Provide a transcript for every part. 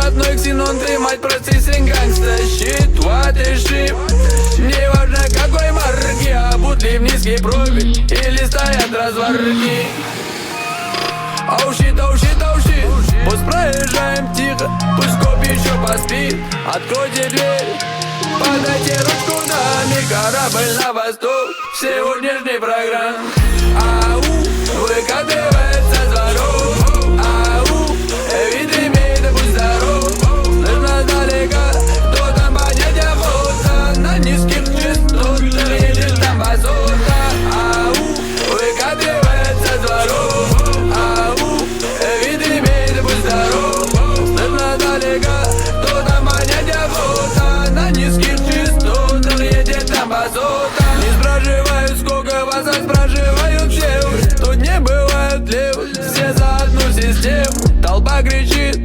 родной ксенон, ты мать процессинг гангста. Щит, toate și неважно какой марки, а бутли в низкий профиль или стоят разварки. Оу щит, пусть проезжаем тихо, пусть коп еще поспит. Откройте дверь, подайте ручку даме, корабль на восток сегодняшней программы. Ау, выкатывается дворов. Ау, вид имеет, будь здоров. Слышно далеко, кто там понятия фото. На низких частотах едет там басота. Ау, выкатывается дворов. Ау, вид имеет, будь здоров. Слышно далеко, кто там понятия фото. На низких частотах едет там басота. Не спрашивают, сколько вас, а спрашивают все. Тут не бывают левых, все за одну систему. Толпа кричит,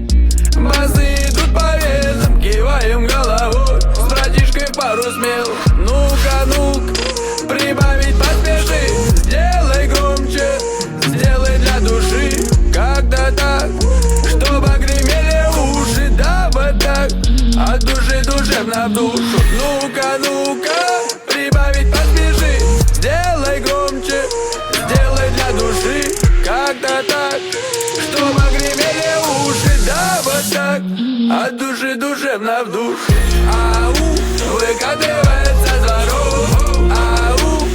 басы идут по венам. Киваем головой, с братишкой пару смел. Ну-ка, прибавить поспеши. Сделай громче, сделай для души. Как-то так, чтобы гремели уши. Да, вот так, от души душевно в душу. Ну-ка, прибавить поспеши. Сделай громче, сделай для души. Как-то так, чтобы гремели уши. Да, вот так, от души душевно в душу. Ау, выкатывается дворов. Ау,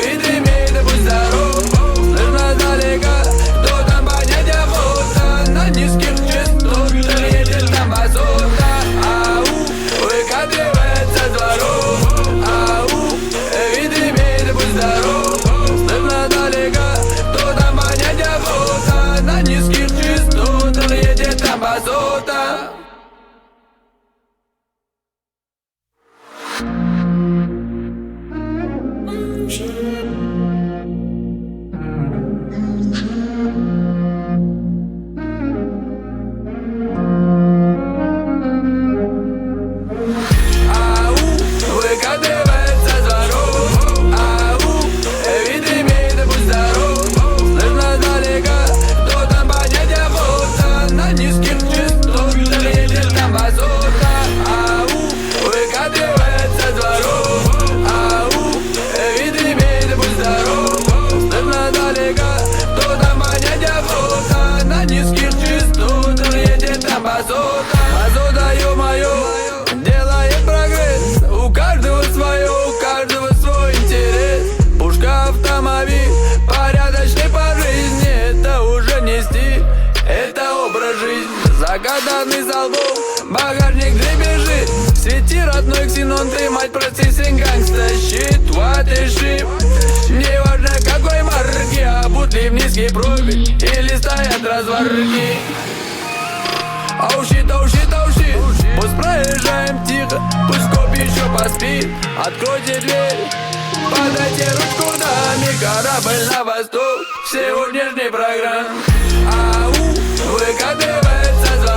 вид имеет, будь здоров. Слышно далеко, кто там понятия фото. На низких частотах едет там басота. Ау, выкатывается дворов. Ау, вид имеет, будь здоров. Слышно далеко, кто там понятия фото. На низких частотах едет там басота. Азота, ё-моё, делает прогресс. У каждого свое, у каждого свой интерес. Пушка, автомобиль, порядочный по жизни. Это уже не стиль, это образ жизни. Загаданный залбом, багажник дребезжит. Свети, родной ксенон, ты мать процессинг гангста. Щит, toate și неважно какой марки, а бутли в низкий профиль или стоят разварки. Оу щит, пусть проезжаем тихо, пусть коп еще поспит. Откройте дверь, подайте ручку даме, корабль на восток сегодняшней программы. Ау, выкатывай.